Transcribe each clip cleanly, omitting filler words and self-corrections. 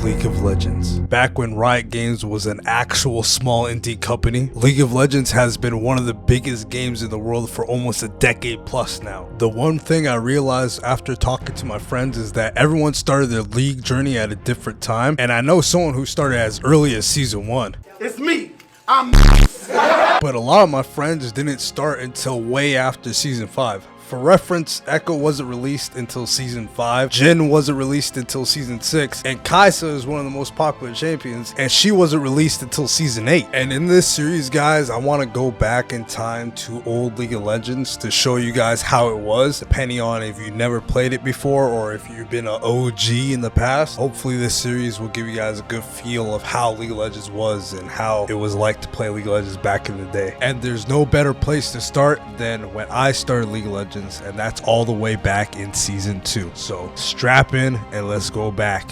League of Legends. Back when Riot Games was an actual small indie company, League of Legends has been one of the biggest games in the world for almost a decade plus now. The one thing I realized after talking to my friends is that everyone started their League journey at a different time, and I know someone who started as early as Season 1. It's me. I'm But a lot of my friends didn't start until way after Season 5. For reference, Echo wasn't released until Season 5, Jhin wasn't released until Season 6, and Kai'Sa is one of the most popular champions, and she wasn't released until Season 8. And in this series, guys, I want to go back in time to old League of Legends to show you guys how it was, depending on if you never played it before or if you've been an OG in the past. Hopefully this series will give you guys a good feel of how League of Legends was and how it was like to play League of Legends back in the day. And there's no better place to start than when I started League of Legends, and that's all the way back in Season 2. So strap in and let's go back.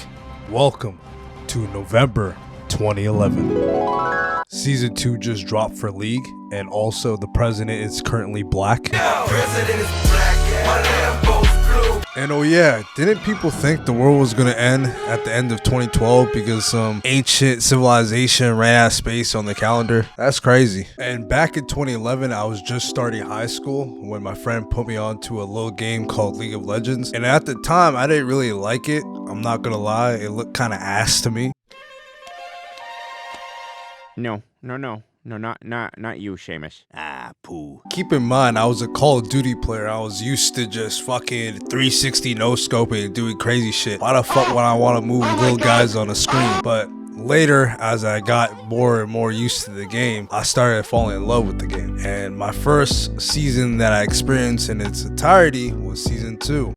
Welcome to November 2011. Season 2 just dropped for League, and also the president is currently black. President is black. My Lambo's blue. And oh yeah, didn't people think the world was gonna end at the end of 2012 because some ancient civilization ran out of space on the calendar? That's crazy. And back in 2011, I was just starting high school when my friend put me onto a little game called League of Legends. And at the time, I didn't really like it. I'm not gonna lie, it looked kind of ass to me. No, not you, Seamus. Ah, poo. Keep in mind, I was a Call of Duty player. I was used to just fucking 360 no-scoping and doing crazy shit. Why the fuck would I want to move little guys on a screen? But later, as I got more and more used to the game, I started falling in love with the game. And my first season that I experienced in its entirety was Season 2.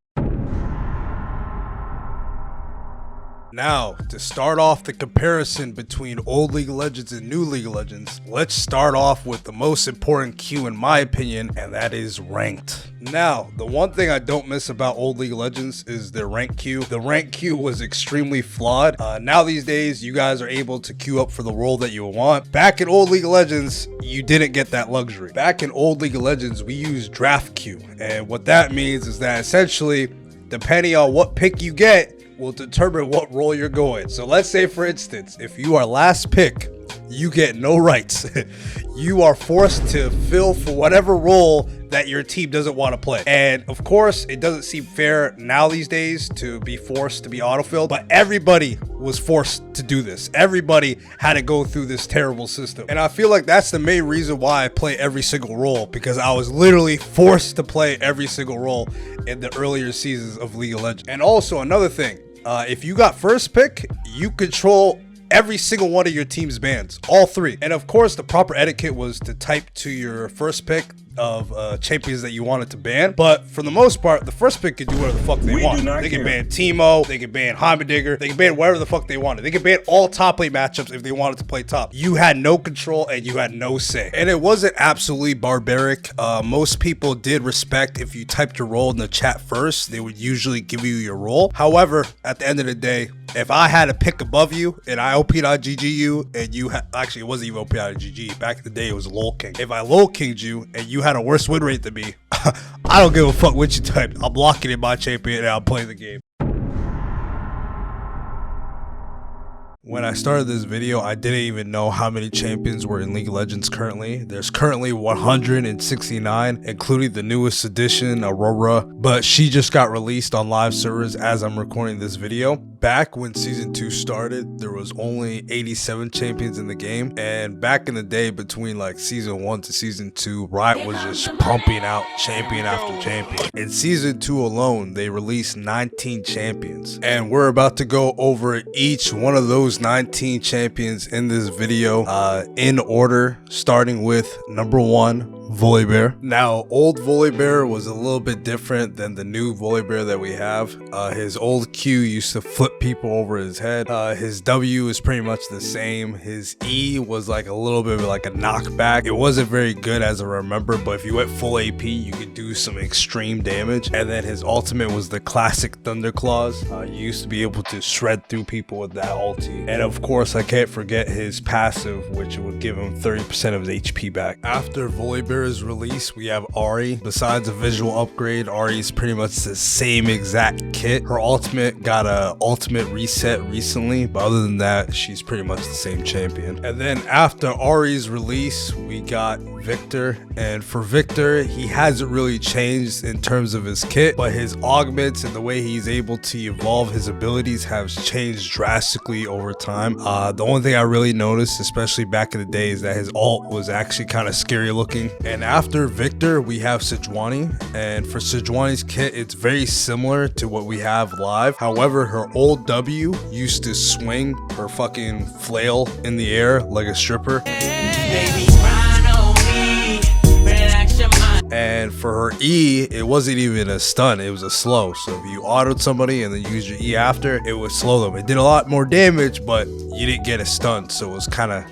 Now, to start off the comparison between old League of Legends and new League of Legends, let's start off with the most important queue in my opinion, and that is ranked. Now, the one thing I don't miss about old League of Legends is the rank queue. The rank queue was extremely flawed. Now these days, you guys are able to queue up for the role that you want. Back in old League of Legends, you didn't get that luxury. Back in old League of Legends, we used draft queue, and what that means is that essentially, depending on what pick you get, will determine what role you're going. So let's say, for instance, if you are last pick, you get no rights. You are forced to fill for whatever role that your team doesn't want to play. And of course, it doesn't seem fair now these days to be forced to be autofilled, but everybody was forced to do this. Everybody had to go through this terrible system. And I feel like that's the main reason why I play every single role, because I was literally forced to play every single role in the earlier seasons of League of Legends. And also another thing, if you got first pick, you control every single one of your team's bans, all three. And of course, the proper etiquette was to type to your first pick of champions that you wanted to ban. But for the most part, the first pick could do whatever the fuck they want. They can ban Teemo, they can ban Heimerdinger, they can ban whatever the fuck they wanted. They can ban all top lane matchups if they wanted to play top. You had no control and you had no say. And it wasn't absolutely barbaric. Most people did respect if you typed your role in the chat first, they would usually give you your role. However, at the end of the day, if I had a pick above you and I OP.GG you and you actually, it wasn't even OP.GG. Back in the day, it was LOL King. If I LOL Kinged you and you had a worse win rate than me, I don't give a fuck what you typed. I'm locking in my champion and I'm playing the game. When I started this video, I didn't even know how many champions were in League of Legends currently. There's currently 169, including the newest addition, Aurora, but she just got released on live servers as I'm recording this video. Back when Season 2 started, there was only 87 champions in the game, and back in the day between like Season 1 to Season 2, Riot was just pumping out champion after champion. In Season 2 alone, they released 19 champions, and we're about to go over each one of those 19 champions in this video in order, starting with number 1, Volibear. Now, old Volibear was a little bit different than the new Volibear that we have. His old Q used to flip people over his head. His W is pretty much the same. His E was like a little bit of like a knockback. It wasn't very good as I remember, but if you went full AP, you could do some extreme damage. And then his ultimate was the classic Thunderclaws. You used to be able to shred through people with that ulti. And of course, I can't forget his passive, which would give him 30% of his HP back. After Volibear, after his release, we have Ari. Besides a visual upgrade, Ari is pretty much the same exact kit. Her ultimate got a ultimate reset recently, but other than that, she's pretty much the same champion. And then after Ari's release, we got Victor, and for Victor, he hasn't really changed in terms of his kit, but his augments and the way he's able to evolve his abilities has changed drastically over time. The only thing I really noticed, especially back in the day, is that his ult was actually kind of scary looking. And after Victor, we have Sejuani, and for Sejuani's kit, it's very similar to what we have live. However, her old W used to swing her fucking flail in the air like a stripper. And for her E, it wasn't even a stun, it was a slow. So if you autoed somebody and then used your E after, it would slow them. It did a lot more damage, but you didn't get a stun, so it was kind of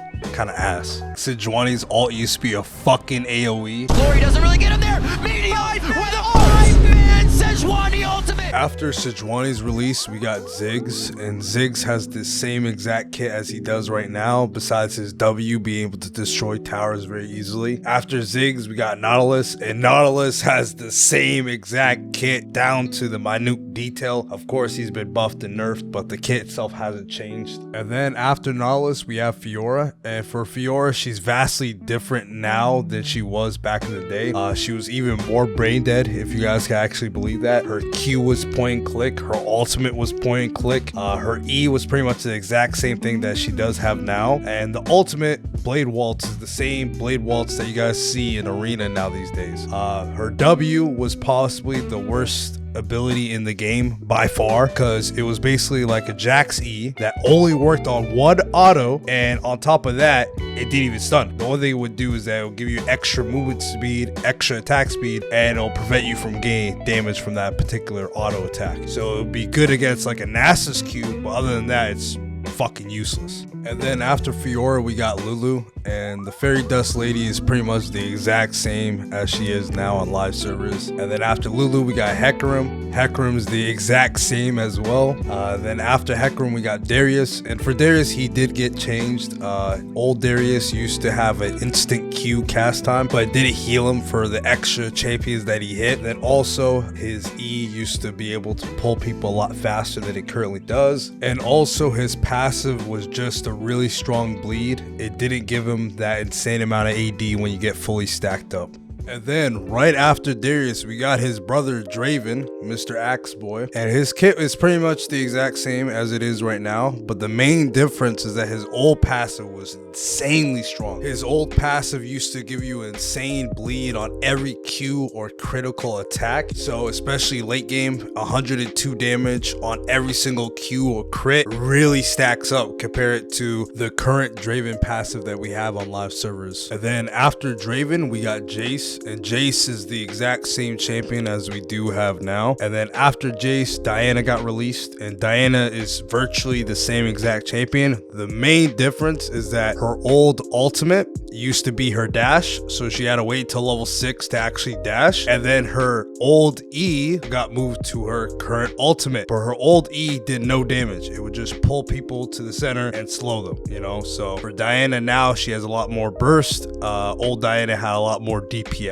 ass. Sejuani's ult used to be a fucking AoE. Glory doesn't really get him there. Medium with a 5-man Sejuani ultimate. After Sejuani's release, we got Ziggs, and Ziggs has the same exact kit as he does right now, besides his W being able to destroy towers very easily. After Ziggs, we got Nautilus, and Nautilus has the same exact kit down to the minute detail. Of course, he's been buffed and nerfed, but the kit itself hasn't changed. And then after Nautilus, we have Fiora, and for Fiora, she's vastly different now than she was back in the day. She was even more brain dead, if you guys can actually believe that. Her Q was point and click, her ultimate was point and click, her E was pretty much the exact same thing that she does have now, and the ultimate Blade Waltz is the same Blade Waltz that you guys see in Arena now these days. Her W was possibly the worst ability in the game by far, because it was basically like a Jax E that only worked on one auto, and on top of that, it didn't even stun. The only thing it would do is that it will give you extra movement speed, extra attack speed, and it'll prevent you from getting damage from that particular auto attack. So it would be good against like a Nasus Q, but other than that, it's fucking useless. And then after Fiora, we got Lulu, and the Fairy Dust Lady is pretty much the exact same as she is now on live servers. And then after Lulu, we got Hecarim. Hecarim's the exact same as well. Then after Hecarim, we got Darius, and for Darius, he did get changed. Old Darius used to have an instant Q cast time, but it didn't heal him for the extra champions that he hit. Then also, his E used to be able to pull people a lot faster than it currently does. And also, his passive was just a really strong bleed. It didn't give him that insane amount of AD when you get fully stacked up. And then right after Darius, we got his brother Draven, Mr. Axeboy, and his kit is pretty much the exact same as it is right now, but the main difference is that his old passive was insanely strong. His old passive used to give you insane bleed on every Q or critical attack, so especially late game, 102 damage on every single Q or crit really stacks up compared to the current Draven passive that we have on live servers. And then after Draven, we got Jace, and Jace is the exact same champion as we do have now. And then after Jace, Diana got released, and Diana is virtually the same exact champion. The main difference is that her old ultimate used to be her dash, so she had to wait till level 6 to actually dash, and then her old E got moved to her current ultimate, but her old E did no damage. It would just pull people to the center and slow them, you know. So for Diana now, she has a lot more burst. Old Diana had a lot more DPS.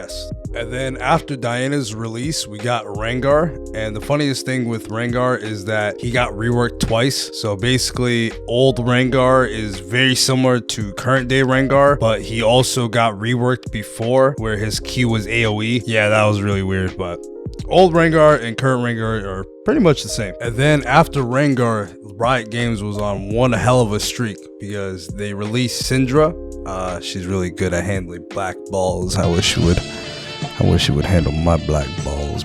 And then after Diana's release, we got Rengar, and the funniest thing with Rengar is that he got reworked twice. So basically, old Rengar is very similar to current day Rengar, but he also got reworked before where his Q was AoE. Yeah, that was really weird, but old Rengar and current Rengar are pretty much the same. And then after Rengar, Riot Games was on one hell of a streak because they released Syndra. She's really good at handling black balls. I wish she would handle my black balls,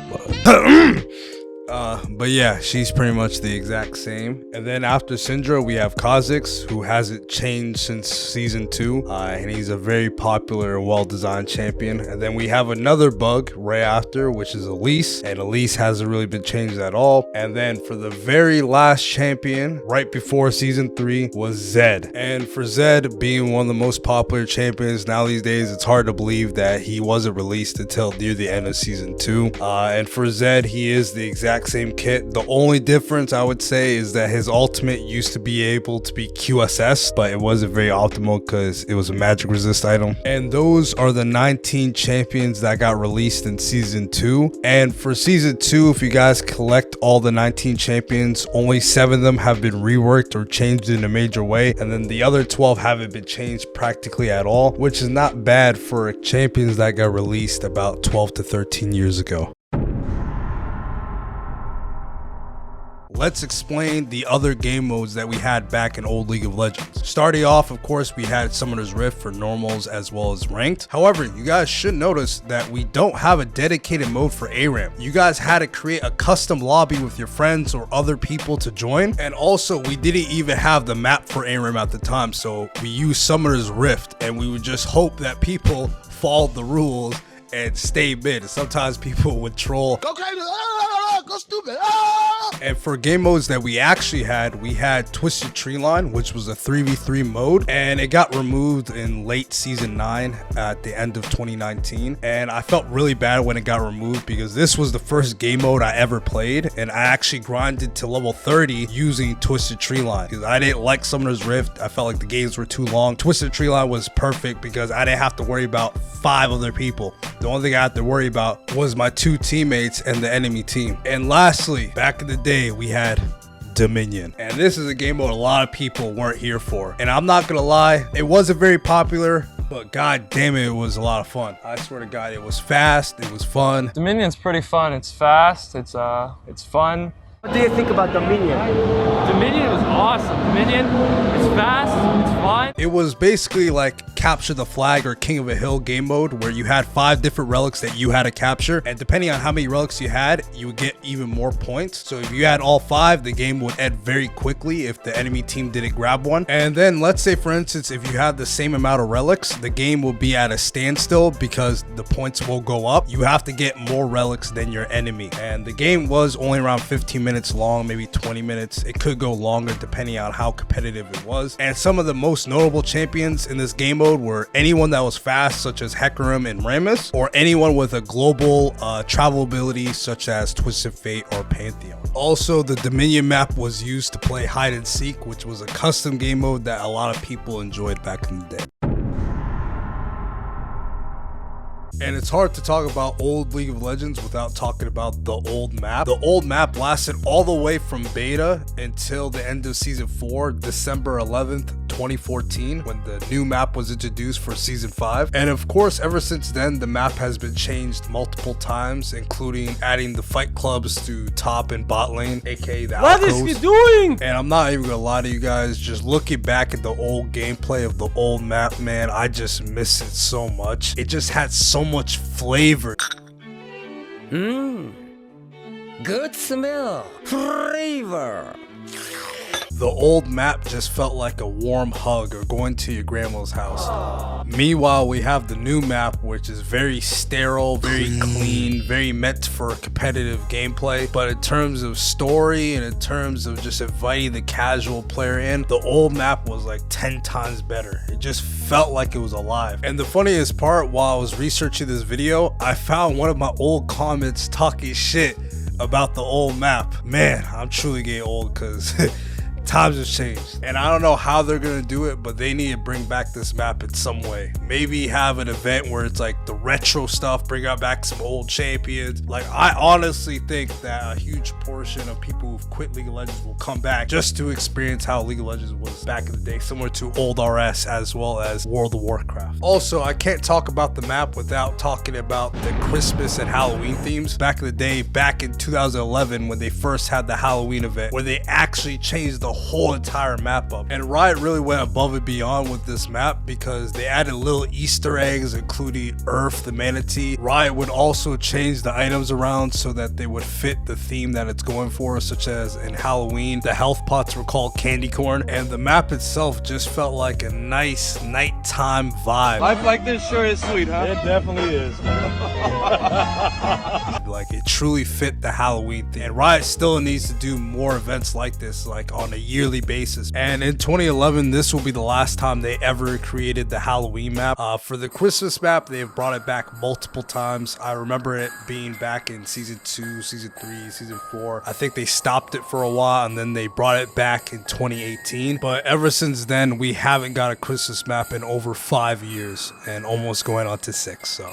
but yeah, she's pretty much the exact same. And then after Syndra, we have Kha'Zix, who hasn't changed since season 2, and he's a very popular, well-designed champion. And then we have another bug right after, which is Elise, and Elise hasn't really been changed at all. And then for the very last champion, right before season 3, was Zed. And for Zed being one of the most popular champions now these days, it's hard to believe that he wasn't released until near the end of season 2. And for Zed, he is the exact exact same kit. The only difference I would say is that his ultimate used to be able to be QSS, but it wasn't very optimal because it was a magic resist item. And those are the 19 champions that got released in season 2. And for season 2, if you guys collect all the 19 champions, only 7 of them have been reworked or changed in a major way, and then the other 12 haven't been changed practically at all, which is not bad for champions that got released about 12 to 13 years ago. Let's explain the other game modes that we had back in old League of Legends. Starting off, of course, we had Summoner's Rift for normals as well as ranked. However, you guys should notice that we don't have a dedicated mode for ARAM. You guys had to create a custom lobby with your friends or other people to join. And also, we didn't even have the map for ARAM at the time, so we used Summoner's Rift, and we would just hope that people followed the rules and stay mid. Sometimes people would troll. Go crazy! Go stupid! And for game modes that we actually had, we had Twisted Treeline, which was a 3v3 mode, and it got removed in late season 9 at the end of 2019. And I felt really bad when it got removed because this was the first game mode I ever played, and I actually grinded to level 30 using Twisted Treeline because I didn't like Summoner's Rift. I felt like the games were too long. Twisted Treeline was perfect because I didn't have to worry about 5 other people. The only thing I had to worry about was my 2 teammates and the enemy team. And lastly, back in the day, we had Dominion. And this is a game mode a lot of people weren't here for. And I'm not gonna lie, it wasn't very popular, but god damn it, it was a lot of fun. I swear to God, it was fast, it was fun. Dominion's pretty fun. It's fast, it's fun. What do you think about Dominion? Dominion was awesome. Dominion, it's fast, it's fun. It was basically like Capture the Flag or King of a Hill game mode where you had 5 different relics that you had to capture, and depending on how many relics you had, you would get even more points. So if you had all 5, the game would end very quickly if the enemy team didn't grab one. And then let's say for instance, if you had the same amount of relics, the game will be at a standstill because the points will go up. You have to get more relics than your enemy. And the game was only around 15 minutes long, maybe 20 minutes. It could go longer depending on how competitive it was. And some of the most notable champions in this game mode were anyone that was fast, such as Hecarim and Rammus, or anyone with a global travel ability such as Twisted Fate or Pantheon. Also, the Dominion map was used to play hide and seek, which was a custom game mode that a lot of people enjoyed back in the day. And it's hard to talk about old League of Legends without talking about the old map. The old map lasted all the way from beta until the end of season 4, December 11th, 2014, when the new map was introduced for season 5. And of course, ever since then, the map has been changed multiple times, including adding the fight clubs to top and bot lane, aka the What alcos. is he doing? And I'm not even gonna lie to you guys, just looking back at the old gameplay of the old map, man, I just miss it so much. It just had so much flavor. Good smell. Flavor. The old map just felt like a warm hug or going to your grandma's house. Meanwhile, we have the new map, which is very sterile, very clean, very meant for competitive gameplay. But in terms of story and in terms of just inviting the casual player in, the old map was like 10 times better. It just felt like it was alive. And the funniest part, while I was researching this video, I found one of my old comments talking shit about the old map. Man, I'm truly getting old because times have changed, and I don't know how they're gonna do it, but they need to bring back this map in some way. Maybe have an event where it's like the retro stuff, bring out back some old champions. Like, I honestly think that a huge portion of people who've quit League of Legends will come back just to experience how League of Legends was back in the day, similar to old RS as well as World of Warcraft. Also, I can't talk about the map without talking about the Christmas and Halloween themes. Back in the day, back in 2011, when they first had the Halloween event, where they actually changed the whole entire map up. And Riot really went above and beyond with this map because they added little Easter eggs, including Earth, the manatee. Riot would also change the items around so that they would fit the theme that it's going for, such as in Halloween, the health pots were called candy corn, and the map itself just felt like a nice nighttime vibe. Life like this sure is sweet, huh? It definitely is. Like, it truly fit the Halloween thing. And Riot still needs to do more events like this, like on a yearly basis. And in 2011, this will be the last time they ever created the Halloween map. For the Christmas map, they've brought it back multiple times. I remember it being back in season 2, season 3, season 4. I think they stopped it for a while and then they brought it back in 2018. But ever since then, we haven't got a Christmas map in over 5 years and almost going on to 6. So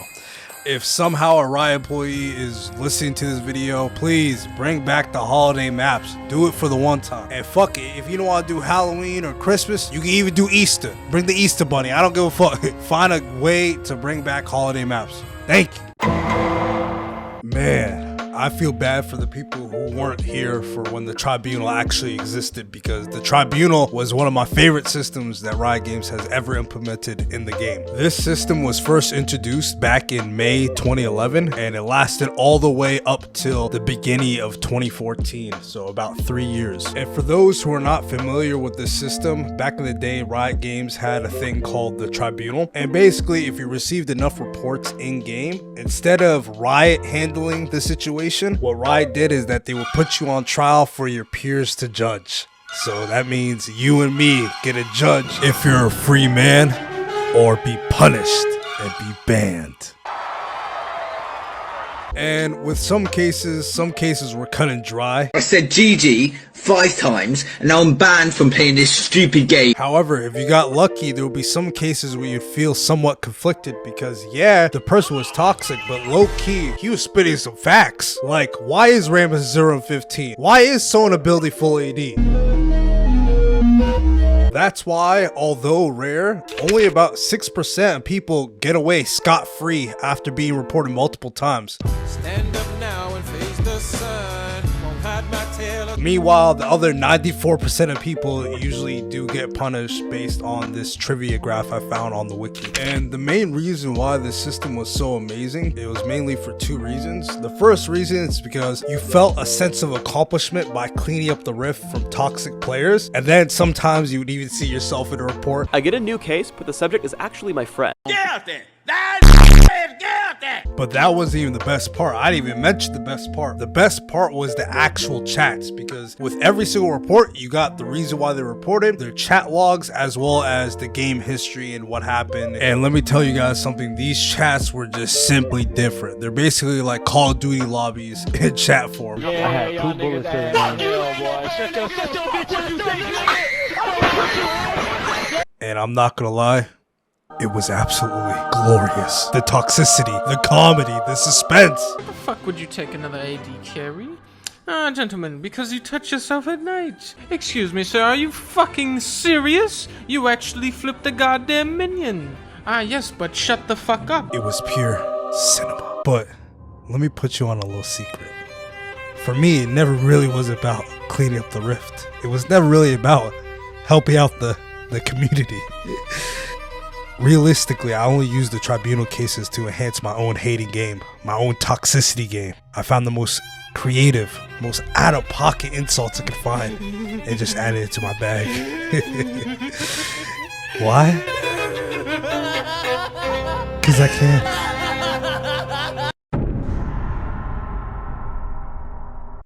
if somehow a Riot employee is listening to this video, please bring back the holiday maps. Do it for the one time. And fuck it, if you don't want to do Halloween or Christmas, you can even do Easter. Bring the Easter bunny. I don't give a fuck. Find a way to bring back holiday maps. Thank you. Man, I feel bad for the people who weren't here for when the Tribunal actually existed, because the Tribunal was one of my favorite systems that Riot Games has ever implemented in the game. This system was first introduced back in May 2011 and it lasted all the way up till the beginning of 2014, so about 3 years. And for those who are not familiar with this system, back in the day, Riot Games had a thing called the Tribunal, and basically if you received enough reports in game, instead of Riot handling the situation, what Riot did is that they would put you on trial for your peers to judge. So that means you and me get to judge if you're a free man or be punished and be banned. And with some cases were cut and dry. I said GG 5 times and now I'm banned from playing this stupid game. However, if you got lucky, there would be some cases where you'd feel somewhat conflicted because yeah, the person was toxic, but low-key, he was spitting some facts. Like, why is Rammus 0 and 15? Why is someone ability full AD? That's why, although rare, only about 6% of people get away scot-free after being reported multiple times. Stand up now and face the sun. Won't hide my tail. Meanwhile, the other 94% of people usually do get punished based on this trivia graph I found on the wiki. And the main reason why this system was so amazing, it was mainly for 2 reasons. The first reason is because you felt a sense of accomplishment by cleaning up the rift from toxic players, and then sometimes you would even see yourself in a report. I get a new case, but the subject is actually my friend. Get out there! Get out there! But that wasn't even the best part. I didn't even mention the best part. The best part was the actual chats, because with every single report, you got the reason why they reported, their chat logs, as well as the game history and what happened. And let me tell you guys something, these chats were just simply different. They're basically like Call of Duty lobbies in chat form. I had 2 bullets in my And I'm not gonna lie, it was absolutely glorious. The toxicity, the comedy, the suspense. What the fuck would you take another AD carry? Ah, gentlemen, because you touch yourself at night. Excuse me, sir, are you fucking serious? You actually flipped a goddamn minion. Ah, yes, but shut the fuck up. It was pure cinema. But let me put you on a little secret. For me, it never really was about cleaning up the rift. It was never really about helping out the community. Realistically, I only used the Tribunal cases to enhance my own hating game, my own toxicity game. I found the most creative, most out-of-pocket insults I could find and just added it to my bag. Why? Because I can.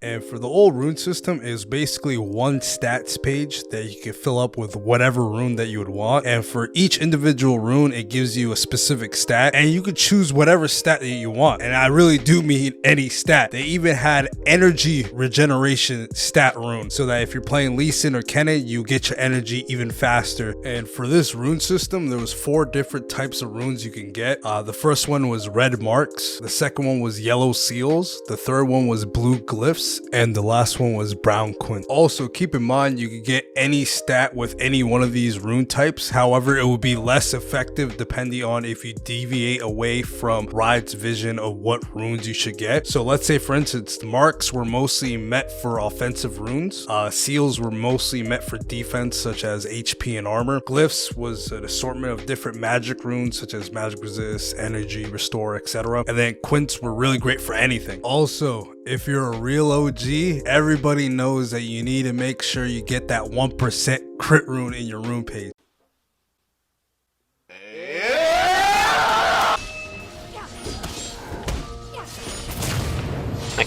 And for the old rune system, it was basically one stats page that you can fill up with whatever rune that you would want. And for each individual rune, it gives you a specific stat, and you could choose whatever stat that you want. And I really do mean any stat. They even had energy regeneration stat rune, so that if you're playing Lee Sin or Kennen, you get your energy even faster. And for this rune system, there was 4 different types of runes you can get. The first one was red marks. The second one was yellow seals. The third one was blue glyphs. And the last one was brown quint. Also, keep in mind you can get any stat with any one of these rune types. However, it will be less effective depending on if you deviate away from Riot's vision of what runes you should get. So let's say, for instance, the marks were mostly meant for offensive runes. Seals were mostly meant for defense, such as HP and armor. Glyphs was an assortment of different magic runes, such as magic resist, energy, restore, etc. And then quints were really great for anything. Also, if you're a real OG, everybody knows that you need to make sure you get that 1% crit rune in your rune page.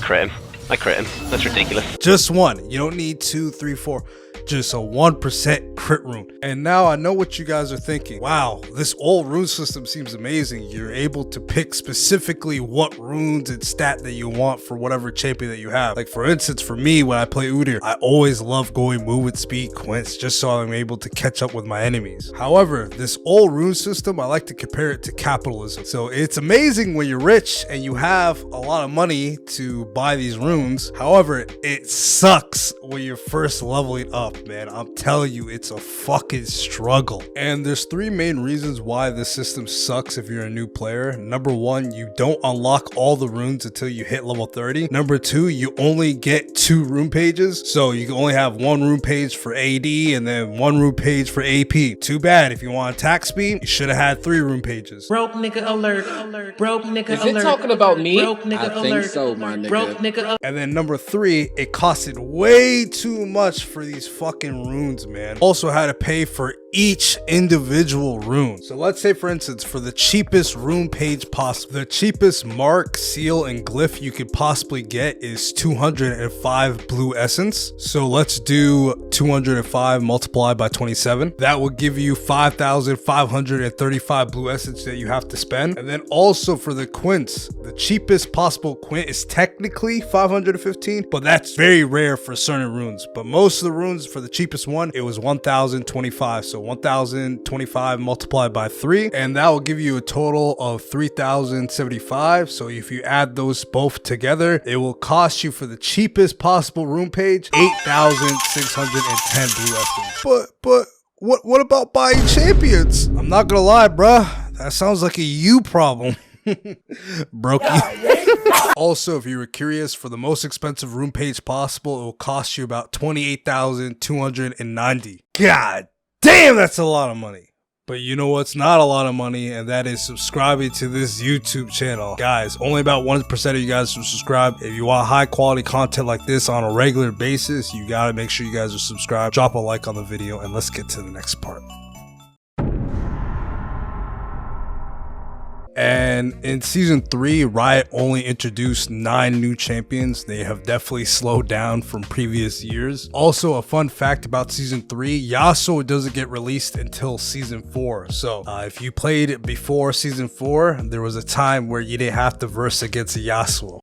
crit him. I crit him. That's ridiculous. Just one. You don't need 2, 3, 4. Just a 1% crit rune. And now I know what you guys are thinking. Wow, this old rune system seems amazing. You're able to pick specifically what runes and stat that you want for whatever champion that you have. Like for instance, for me, when I play Udyr, I always love going move with speed quints just so I'm able to catch up with my enemies. However, this old rune system, I like to compare it to capitalism. So it's amazing when you're rich and you have a lot of money to buy these runes. However, it sucks when you're first leveling up. Man, I'm telling you, it's a fucking struggle. And there's 3 main reasons why this system sucks if you're a new player. Number 1, you don't unlock all the runes until you hit level 30. Number 2, you only get 2 rune pages, so you can only have 1 rune page for AD and then 1 rune page for AP. Too bad. If you want attack speed, you should have had 3 rune pages. Broke nigga alert. Broke nigga alert. Is it talking about me? Broke nigga I alert. think so, my nigga. Broke nigga alert. And then number 3, it costed way too much for these fucking runes, man. Also had to pay for each individual rune. So let's say for instance, for the cheapest rune page possible, the cheapest mark, seal, and glyph you could possibly get is 205 blue essence. So let's do 205 multiplied by 27. That will give you 5,535 blue essence that you have to spend. And then also for the quints, the cheapest possible quint is technically 515, but that's very rare for certain runes. But most of the runes for the cheapest one, it was 1,025. So 1,025 multiplied by 3, and that will give you a total of 3,075. So if you add those both together, it will cost you for the cheapest possible rune page 8,610 blue essence. But what about buying champions? I'm not gonna lie, bruh, that sounds like a you problem. Brokey. Also, if you were curious, for the most expensive rune page possible, it will cost you about 28,290. God damn, that's a lot of money. But you know what's not a lot of money, and that is subscribing to this YouTube channel. Guys, only about 1% of you guys will subscribe. If you want high quality content like this on a regular basis, you gotta make sure you guys are subscribed. Drop a like on the video, and let's get to the next part. And in season 3, Riot only introduced 9 new champions. They have definitely slowed down from previous years. Also, a fun fact about season 3, Yasuo doesn't get released until season 4. So if you played before season 4, there was a time where you didn't have to verse against Yasuo.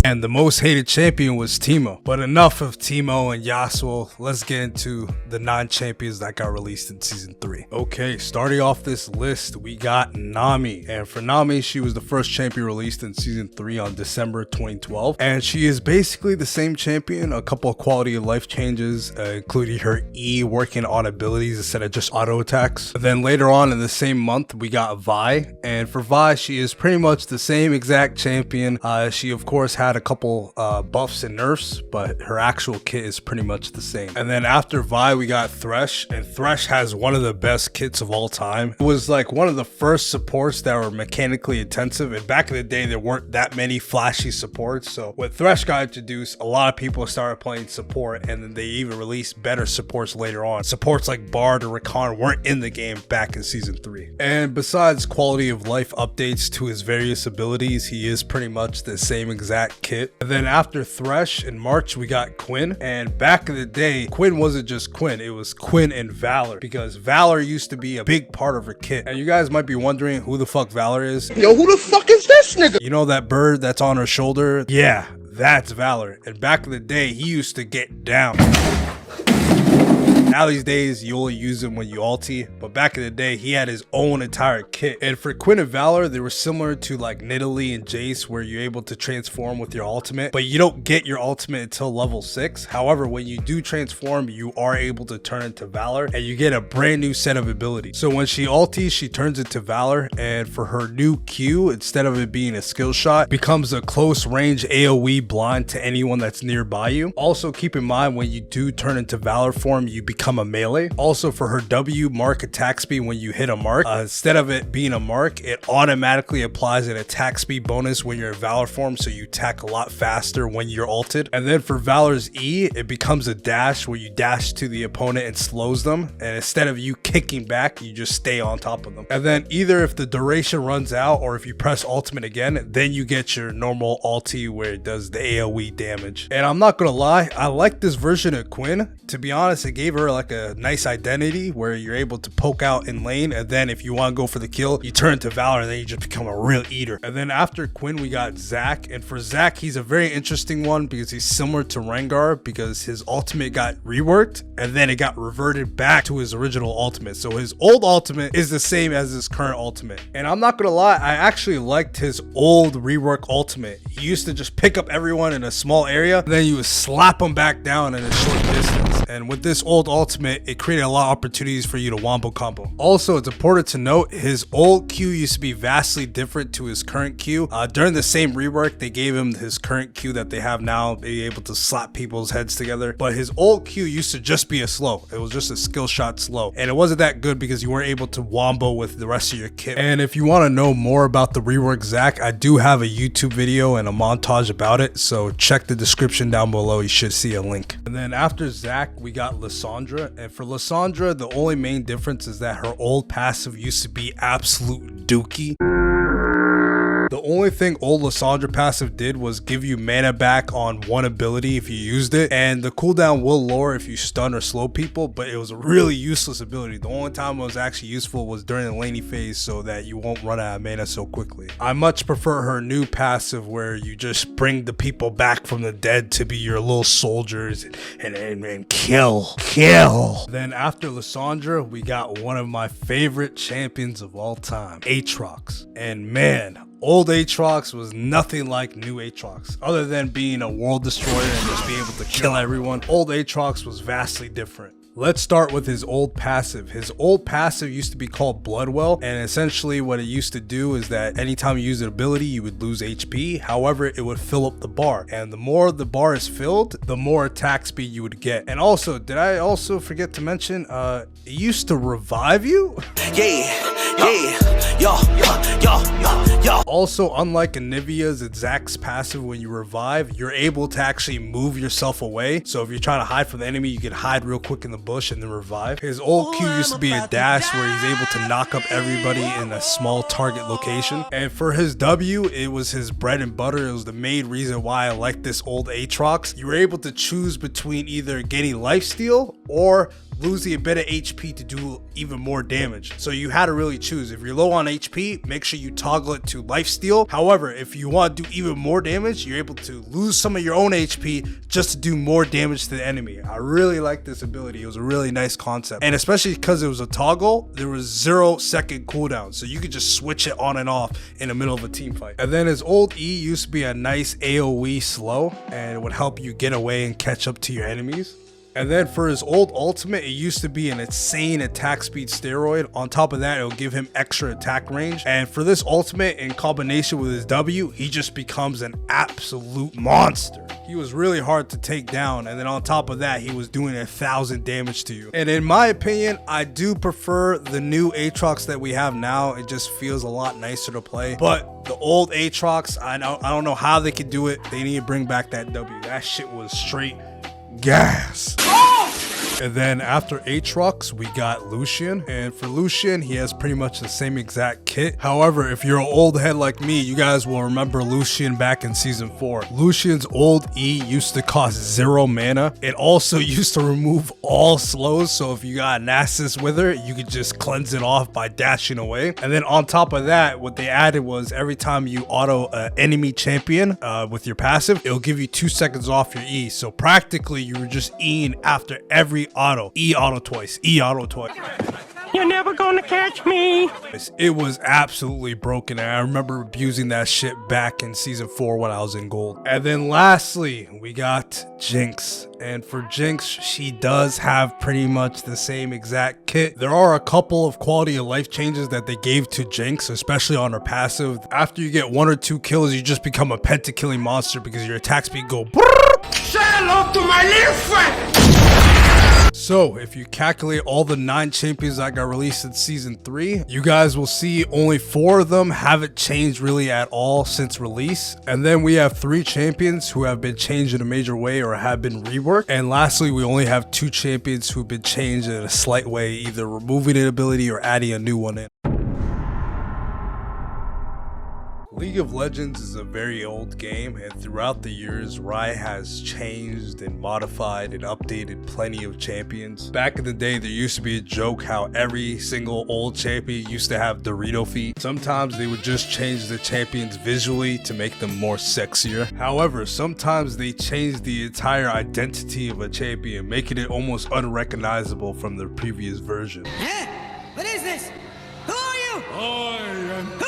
And the most hated champion was Teemo. But enough of Teemo and Yasuo. Let's get into the 9 champions that got released in season 3. Okay, starting off this list, we got Nami. And for Nami, she was the first champion released in season 3 on December 2012. And she is basically the same champion, a couple of quality of life changes, including her E working on abilities instead of just auto attacks. And then later on in the same month, we got Vi. And for Vi, she is pretty much the same exact champion. She of course had a couple buffs and nerfs, but her actual kit is pretty much the same. And then after Vi, we got Thresh, and Thresh has one of the best kits of all time. It was like one of the first supports that were mechanically intensive, and back in the day there weren't that many flashy supports. So when Thresh got introduced, a lot of people started playing support, and then they even released better supports later on. Supports like Bard or Rakan weren't in the game back in season 3. And besides quality of life updates to his various abilities, he is pretty much the same exact kit. And then after Thresh in March, we got Quinn. And back in the day, Quinn wasn't just Quinn, it was Quinn and Valor, because Valor used to be a big part of her kit. And you guys might be wondering who the fuck Valor is. Yo, who the fuck is this nigga? You know that bird that's on her shoulder? Yeah, that's Valor. And back in the day, he used to get down. Now these days, you only use him when you ulti, but back in the day, he had his own entire kit. And for Quinn and Valor, they were similar to like Nidalee and Jace, where you're able to transform with your ultimate, but you don't get your ultimate until level 6. However, when you do transform, you are able to turn into Valor, and you get a brand new set of abilities. So when she ultis, she turns into Valor, and for her new Q, instead of it being a skill shot, becomes a close range AoE blind to anyone that's nearby you. Also, keep in mind, when you do turn into Valor form, you become become a melee. Also for her W, mark attack speed when you hit a mark. Instead of it being a mark, it automatically applies an attack speed bonus when you're in Valor form, so you attack a lot faster when you're ulted. And then for Valor's E, it becomes a dash where you dash to the opponent and slows them, and instead of you kicking back, you just stay on top of them. And then either if the duration runs out or if you press ultimate again, then you get your normal ulti where it does the AoE damage. And I'm not gonna lie, I like this version of Quinn. To be honest, it gave her like a nice identity where you're able to poke out in lane, and then if you want to go for the kill, you turn to Valor, and then you just become a real eater. And then after Quinn, we got Zac, and for Zac, he's a very interesting one because he's similar to Rengar because his ultimate got reworked and then it got reverted back to his original ultimate. So his old ultimate is the same as his current ultimate. And I'm not gonna lie, I actually liked his old rework ultimate. He used to just pick up everyone in a small area, and then you would slap them back down in a short distance. And with this old ultimate, it created a lot of opportunities for you to wombo combo. Also, it's important to note his old Q used to be vastly different to his current Q. During the same rework, they gave him his current Q that they have now, being able to slap people's heads together. But his old Q used to just be a slow. It was just a skill shot slow, and it wasn't that good because you weren't able to wombo with the rest of your kit. And if you want to know more about the rework Zac, I do have a YouTube video and a montage about it, so check the description down below. You should see a link. And then after Zac, we got Lissandra, and for Lissandra, the only main difference is that her old passive used to be absolute dookie. The only thing old Lissandra passive did was give you mana back on one ability if you used it, and the cooldown will lower if you stun or slow people, but it was a really useless ability. The only time it was actually useful was during the laning phase so that you won't run out of mana so quickly. I much prefer her new passive where you just bring the people back from the dead to be your little soldiers and kill. Then after Lissandra, we got one of my favorite champions of all time, Aatrox. And man, old Aatrox was nothing like new Aatrox. Other than being a world destroyer and just being able to kill everyone, old Aatrox was vastly different. Let's start with his old passive. His old passive used to be called Bloodwell, and essentially what it used to do is that anytime you use an ability, you would lose HP. However, it would fill up the bar, and the more the bar is filled, the more attack speed you would get. And also, did I also forget to mention, it used to revive you? Also, unlike Anivia's and Zac's passive, when you revive, you're able to actually move yourself away. So if you're trying to hide from the enemy, you can hide real quick in the bush and then revive. His old Q used to be a dash where he's able to knock up everybody in a small target location. And for his W, it was his bread and butter. It was the main reason why I like this old Aatrox. You were able to choose between either getting lifesteal or losing a bit of HP to do even more damage. So you had to really choose. If you're low on HP, make sure you toggle it to lifesteal. However, if you want to do even more damage, you're able to lose some of your own HP just to do more damage to the enemy. I really like this ability. It was a really nice concept. And especially because it was a toggle, there was 0-second cooldown. So you could just switch it on and off in the middle of a team fight. And then his old E used to be a nice AoE slow, and it would help you get away and catch up to your enemies. And then for his old ultimate, it used to be an insane attack speed steroid. On top of that, it'll give him extra attack range. And for this ultimate, in combination with his W, he just becomes an absolute monster. He was really hard to take down, and then on top of that, he was doing 1,000 damage to you. And in my opinion, I do prefer the new Aatrox that we have now. It just feels a lot nicer to play. But the old Aatrox, I don't know how they could do it. They need to bring back that W. That shit was straight gas. And then after Aatrox, we got Lucian. And for Lucian, he has pretty much the same exact kit. However, if you're an old head like me, you guys will remember Lucian back in season 4. Lucian's old E used to cost 0 mana. It also used to remove all slows. So if you got Nasus with her, you could just cleanse it off by dashing away. And then on top of that, what they added was every time you auto enemy champion with your passive, it'll give you 2 seconds off your E. So practically you were just Eing after every auto. E auto twice. E auto twice. You're never gonna catch me. It was absolutely broken, and I remember abusing that shit back in season 4 when I was in gold. And then lastly, we got Jinx. And for Jinx, she does have pretty much the same exact kit. There are a couple of quality of life changes that they gave to Jinx, especially on her passive. After you get 1 or 2 kills, you just become a pentakilling monster because your attack speed go. Say hello to my little friend. So if you calculate all the 9 champions that got released in season 3, you guys will see only 4 of them haven't changed really at all since release. And then we have 3 champions who have been changed in a major way or have been reworked. And lastly, we only have 2 champions who've been changed in a slight way, either removing an ability or adding a new one in. League of Legends is a very old game, and throughout the years, Riot has changed and modified and updated plenty of champions. Back in the day, there used to be a joke how every single old champion used to have Dorito feet. Sometimes they would just change the champions visually to make them more sexier. However, sometimes they change the entire identity of a champion, making it almost unrecognizable from the previous version. What is this? Who are you? Who are you?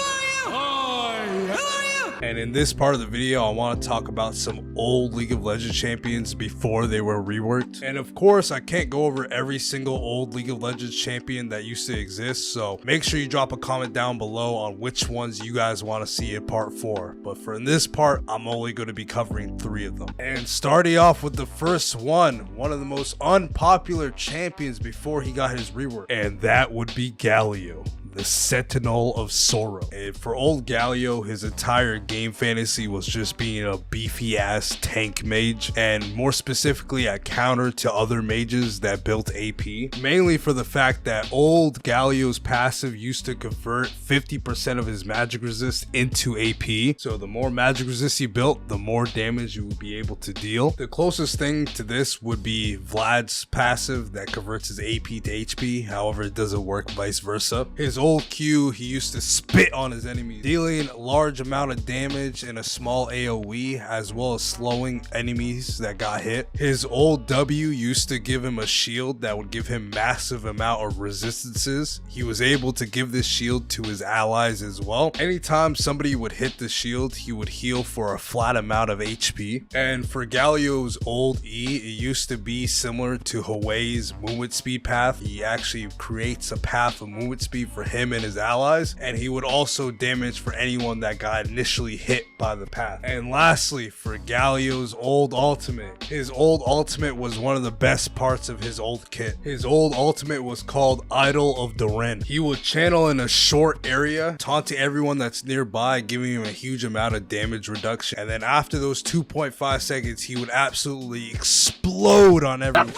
And in this part of the video, I want to talk about some old League of Legends champions before they were reworked. And of course, I can't go over every single old League of Legends champion that used to exist, so make sure you drop a comment down below on which ones you guys want to see in part 4. But for this part, I'm only going to be covering 3 of them. And starting off with the first one of the most unpopular champions before he got his rework, and that would be Galio, the Sentinel of Sorrow. And for old Galio, his entire game fantasy was just being a beefy ass tank mage, and more specifically a counter to other mages that built AP, mainly for the fact that old Galio's passive used to convert 50% of his magic resist into AP. So the more magic resist he built, the more damage you would be able to deal. The closest thing to this would be Vlad's passive that converts his AP to HP. However, it doesn't work vice versa. His old Q, he used to spit on his enemies, dealing a large amount of damage in a small AoE, as well as slowing enemies that got hit. His old W used to give him a shield that would give him massive amount of resistances. He was able to give this shield to his allies as well. Anytime somebody would hit the shield, he would heal for a flat amount of HP. And for Galio's old E, it used to be similar to Hway's movement speed path. He actually creates a path of movement speed for him and his allies, and he would also damage for anyone that got initially hit by the path. And lastly, for Galio's old ultimate, his old ultimate was one of the best parts of his old kit. His old ultimate was called Idol of Durin. He would channel in a short area, taunting everyone that's nearby, giving him a huge amount of damage reduction, and then after those 2.5 seconds, he would absolutely explode on everyone,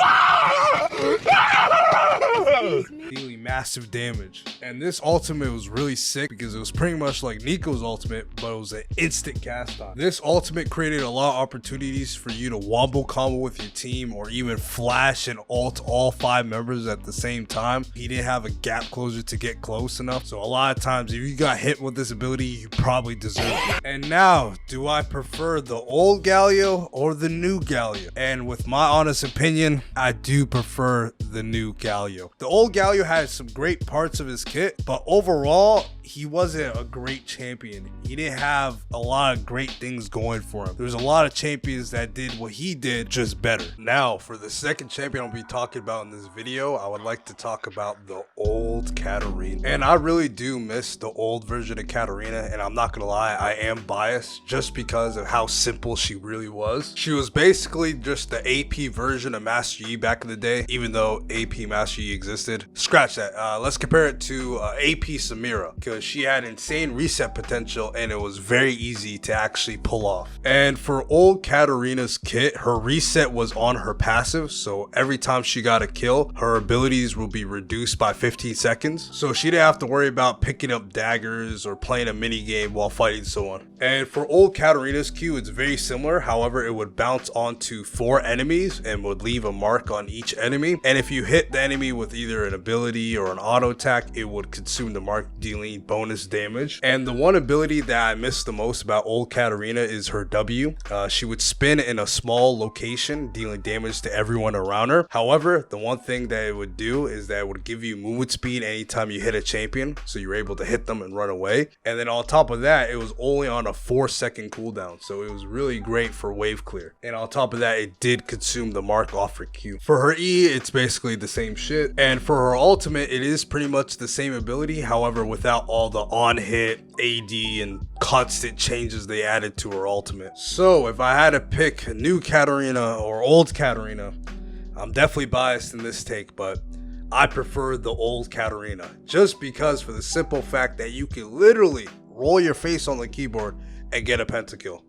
dealing massive damage. And this ultimate was really sick because it was pretty much like Nico's ultimate, but it was an instant cast on. This ultimate created a lot of opportunities for you to wombo combo with your team, or even flash and ult all 5 members at the same time. He didn't have a gap closer to get close enough, so a lot of times if you got hit with this ability, you probably deserve it. And now, do I prefer the old Galio or the new Galio? And with my honest opinion, I do prefer the new Galio. The old Galio had some great parts of his kit, but overall, he wasn't a great champion. He didn't have a lot of great things going for him. There's a lot of champions that did what he did, just better. Now, for the second champion I'll be talking about in this video, I would like to talk about the old Katarina. And I really do miss the old version of Katarina, and I'm not gonna lie, I am biased just because of how simple she really was. She was basically just the AP version of Master Yi back in the day, even though AP Master Yi existed. Scratch that. Let's compare it to AP Samira, because she had insane reset potential and it was very easy to actually pull off. And for old Katarina's kit, her reset was on her passive, so every time she got a kill, her abilities will be reduced by 15 seconds. So she didn't have to worry about picking up daggers or playing a mini game while fighting someone. And for old Katarina's Q, it's very similar. However, it would bounce onto 4 enemies and would leave a mark on each enemy. And if you hit the enemy with either an ability or an auto attack, it would consume the mark, dealing bonus damage. And the one ability that I miss the most about old Katarina is her W. She would spin in a small location, dealing damage to everyone around her. However, the one thing that it would do is that it would give you movement speed anytime you hit a champion, so you're able to hit them and run away. And then on top of that, it was only on a 4-second cooldown, so it was really great for wave clear. And on top of that, it did consume the mark off her Q. For her E, it's basically the same shit. And for her ultimate, it is pretty much the same ability, however without all the on-hit, AD, and constant changes they added to her ultimate. So if I had to pick new Katarina or old Katarina, I'm definitely biased in this take, but I prefer the old Katarina, just because for the simple fact that you can literally roll your face on the keyboard and get a pentakill.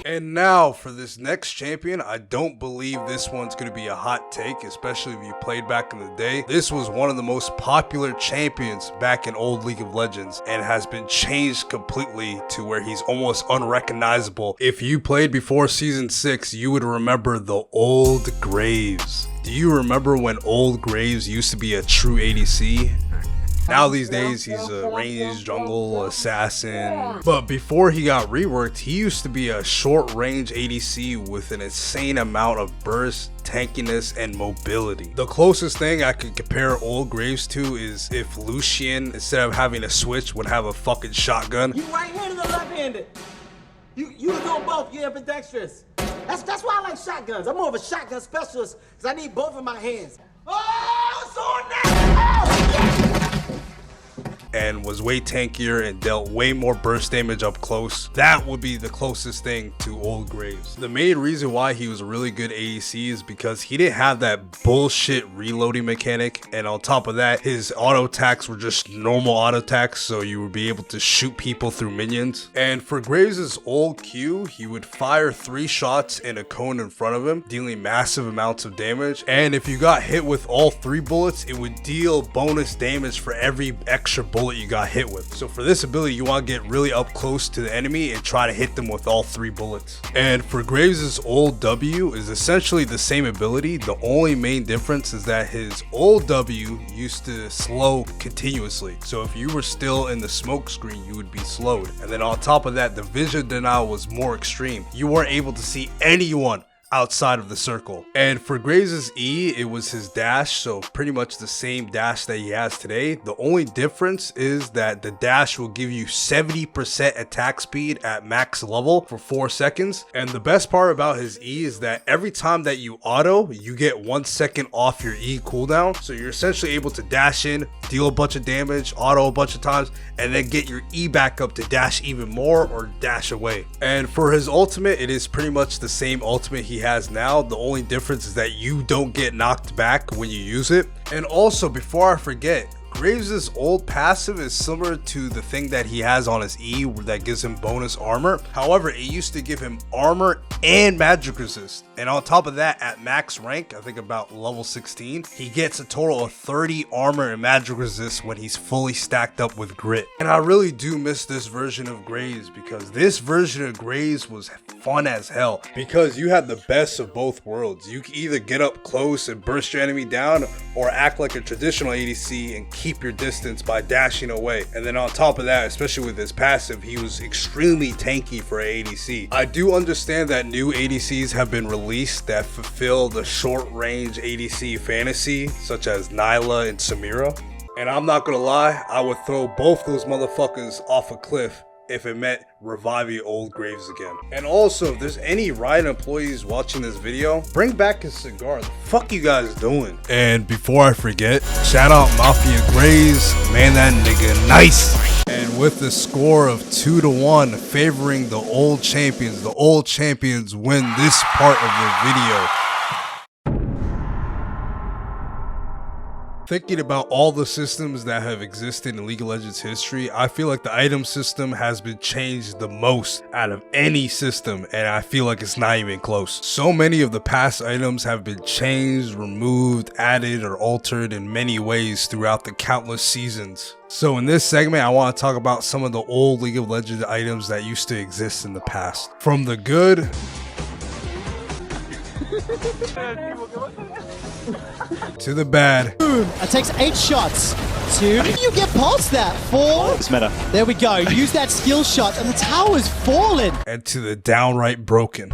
And now for this next champion, I don't believe this one's going to be a hot take, especially if you played back in the day. This was one of the most popular champions back in old League of Legends and has been changed completely to where he's almost unrecognizable. If you played before Season 6, you would remember the old Graves. Do you remember when old Graves used to be a true ADC? Now these days he's a ranged jungle assassin, but before he got reworked, he used to be a short range ADC with an insane amount of burst, tankiness, and mobility. The closest thing I could compare old Graves to is if Lucian, instead of having a switch, would have a fucking shotgun. You right-handed or left-handed? You can do both. You're ambidextrous. That's why I like shotguns. I'm more of a shotgun specialist because I need both in my hands. Oh, it's on now! Oh, yeah! And was way tankier and dealt way more burst damage up close. That would be the closest thing to old Graves. The main reason why he was a really good ADC is because he didn't have that bullshit reloading mechanic, and on top of that, his auto attacks were just normal auto attacks, so you would be able to shoot people through minions. And for Graves' old Q, he would fire 3 shots in a cone in front of him, dealing massive amounts of damage, and if you got hit with all 3 bullets, it would deal bonus damage for every extra bullet you got hit with. So for this ability, you want to get really up close to the enemy and try to hit them with all 3 bullets. And for Graves' old W is essentially the same ability. The only main difference is that his old W used to slow continuously. So if you were still in the smoke screen, you would be slowed. And then on top of that, the vision denial was more extreme. You weren't able to see anyone outside of the circle. And for Graves' E, it was his dash, so pretty much the same dash that he has today. The only difference is that the dash will give you 70% attack speed at max level for 4 seconds. And the best part about his E is that every time that you auto, you get 1 second off your E cooldown. So you're essentially able to dash in, deal a bunch of damage, auto a bunch of times, and then get your E back up to dash even more or dash away. And for his ultimate, it is pretty much the same ultimate he has now. The only difference is that you don't get knocked back when you use it. And also, before I forget, Graves' old passive is similar to the thing that he has on his E that gives him bonus armor. However, it used to give him armor and magic resist. And on top of that, at max rank, I think about level 16, he gets a total of 30 armor and magic resist when he's fully stacked up with grit. And I really do miss this version of Graves, because this version of Graves was fun as hell, because you had the best of both worlds. You could either get up close and burst your enemy down, or act like a traditional ADC and keep your distance by dashing away. And then on top of that, especially with his passive, he was extremely tanky for an ADC. I do understand that new ADCs have been released that fulfill the short range ADC fantasy, such as Nyla and Samira. And I'm not gonna lie, I would throw both those motherfuckers off a cliff if it meant reviving old Graves again. And also, if there's any Riot employees watching this video, bring back his cigar. The fuck you guys doing? And before I forget, shout out Mafia Graves, man, that nigga nice. And with the score of 2-1 favoring the old champions win this part of the video. Thinking about all the systems that have existed in League of Legends history, I feel like the item system has been changed the most out of any system, and I feel like it's not even close. So many of the past items have been changed, removed, added, or altered in many ways throughout the countless seasons. So in this segment, I want to talk about some of the old League of Legends items that used to exist in the past. From the good to the bad. Boom! It takes 8 shots. 2. You get past that. 4. It's meta. There we go. Use that skill shot and the tower's fallen. And to the downright broken.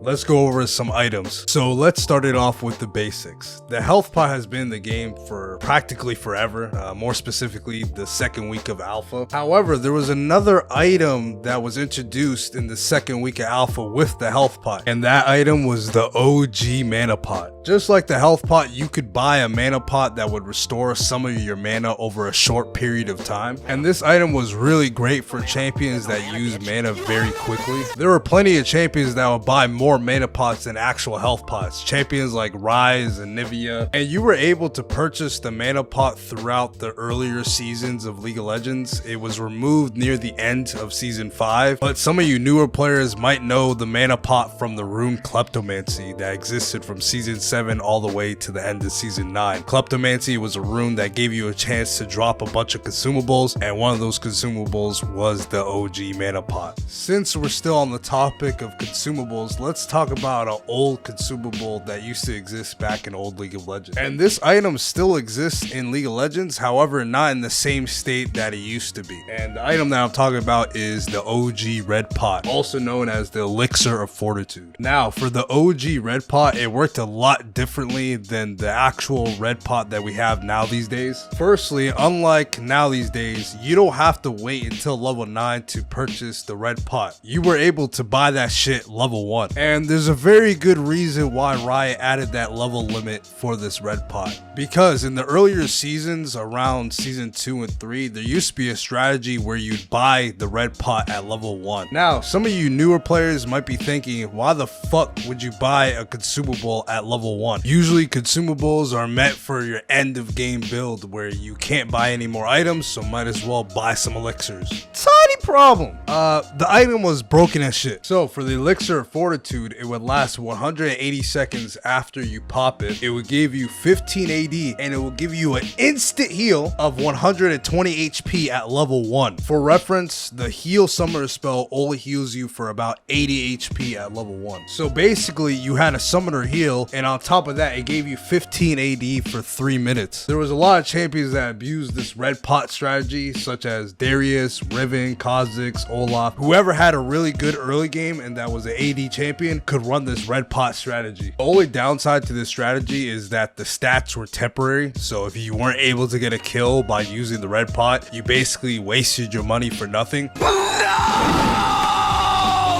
let's go over some items. So let's start it off with the basics. The health pot has been in the game for practically forever, more specifically the second week of alpha. However, there was another item that was introduced in the second week of alpha with the health pot, and that item was the OG mana pot. Just like the health pot, you could buy a mana pot that would restore some of your mana over a short period of time, and this item was really great for champions that use mana very quickly. There were plenty of champions that would buy more mana pots than actual health pots, champions like Rise and Nivea, and you were able to purchase the mana pot throughout the earlier seasons of League of Legends. It was removed near the end of season 5, but some of you newer players might know the mana pot from the rune Kleptomancy that existed from season 7 all the way to the end of season 9. Kleptomancy was a rune that gave you a chance to drop a bunch of consumables, and one of those consumables was the OG mana pot. Since we're still on the topic of consumables, let's talk about an old consumable that used to exist back in old League of Legends. And this item still exists in League of Legends, however not in the same state that it used to be. And the item that I'm talking about is the OG red pot, also known as the Elixr of Fortitude. Now, for the OG red pot, it worked a lot differently than the actual red pot that we have now these days. Firstly, unlike now these days, you don't have to wait until level 9 to purchase the red pot. You were able to buy that shit level 1. And there's a very good reason why Riot added that level limit for this red pot. Because in the earlier seasons, around season 2 and 3, there used to be a strategy where you'd buy the red pot at level 1. Now, some of you newer players might be thinking, why the fuck would you buy a consumable at level 1? Usually consumables are meant for your end of game build where you can't buy any more items, so might as well buy some elixirs. Tiny problem. The item was broken as shit. So for the Elixr of Fortitude, it would last 180 seconds after you pop it. It would give you 15 AD, and it will give you an instant heal of 120 HP at level 1. For reference, the heal summoner spell only heals you for about 80 HP at level 1. So basically, you had a summoner heal, and on top of that, it gave you 15 AD for 3 minutes. There was a lot of champions that abused this red pot strategy, such as Darius, Riven, Kha'Zix, Olaf. Whoever had a really good early game and that was an AD champion could run this red pot strategy. The only downside to this strategy is that the stats were temporary, so if you weren't able to get a kill by using the red pot, you basically wasted your money for nothing.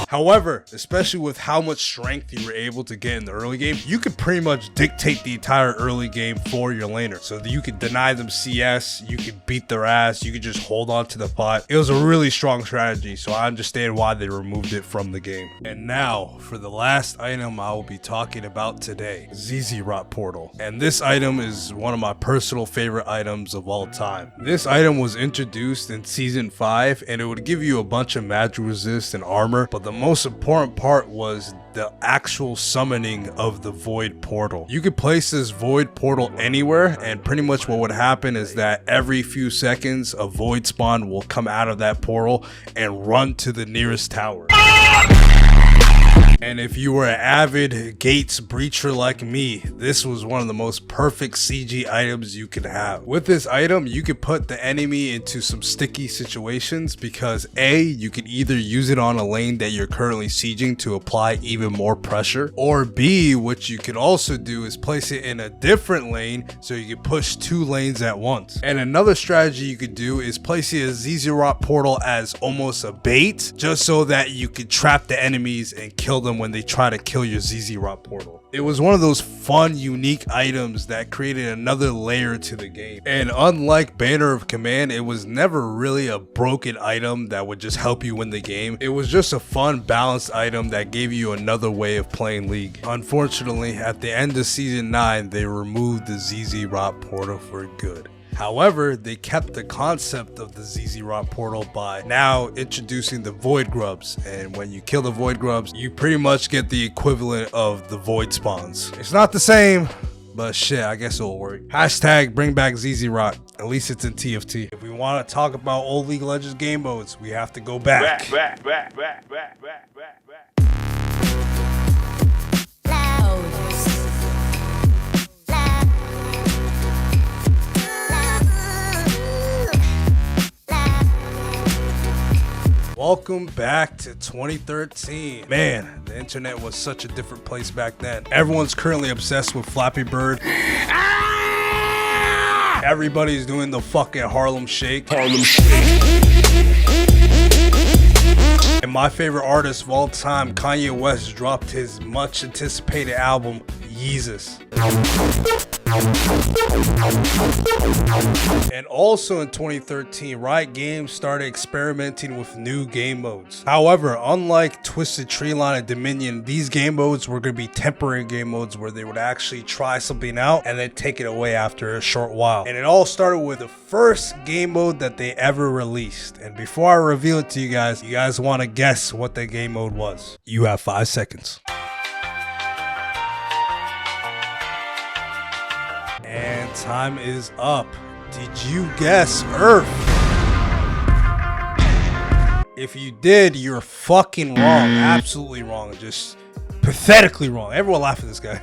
However, especially with how much strength you were able to get in the early game, you could pretty much dictate the entire early game for your laner. So that you could deny them CS, you could beat their ass, you could just hold on to the pot. It was a really strong strategy, so I understand why they removed it from the game. And now, for the last item I will be talking about today, ZZRot Portal. And this item is one of my personal favorite items of all time. This item was introduced in Season 5, and it would give you a bunch of magic resist and armor, but the most important part was the actual summoning of the void portal. You could place this void portal anywhere, and pretty much what would happen is that every few seconds a void spawn will come out of that portal and run to the nearest tower. And if you were an avid gates breacher like me, this was one of the most perfect CG items you could have. With this item, you could put the enemy into some sticky situations because A, you can either use it on a lane that you're currently sieging to apply even more pressure, or B, what you could also do is place it in a different lane so you can push 2 lanes at once. And another strategy you could do is placing a ZZRot Portal as almost a bait, just so that you could trap the enemies and kill them when they try to kill your ZZRot Portal. It was one of those fun, unique items that created another layer to the game. And unlike Banner of Command, it was never really a broken item that would just help you win the game. It was just a fun, balanced item that gave you another way of playing League. Unfortunately, at the end of Season 9, they removed the ZZRot Portal for good. However, they kept the concept of the ZZRot Portal by now introducing the Void Grubs, and when you kill the Void Grubs, you pretty much get the equivalent of the Void Spawns. It's not the same, but shit, I guess it'll work. Hashtag bring back ZZRot. At least it's in TFT. If we want to talk about old League of Legends game modes, we have to go back. Welcome back to 2013. Man, the internet was such a different place back then. Everyone's currently obsessed with Flappy Bird. Everybody's doing the fucking Harlem Shake. And my favorite artist of all time, Kanye West, dropped his much anticipated album, Yeezus. And also in 2013, Riot Games started experimenting with new game modes. However, unlike Twisted Treeline and Dominion, these game modes were going to be temporary game modes where they would actually try something out and then take it away after a short while. And it all started with the first game mode that they ever released. And before I reveal it to you guys want to guess what the game mode was? You have 5 seconds. And time is up. Did you guess Earth? If you did, you're fucking wrong. Absolutely wrong. Just pathetically wrong. Everyone laugh at this guy.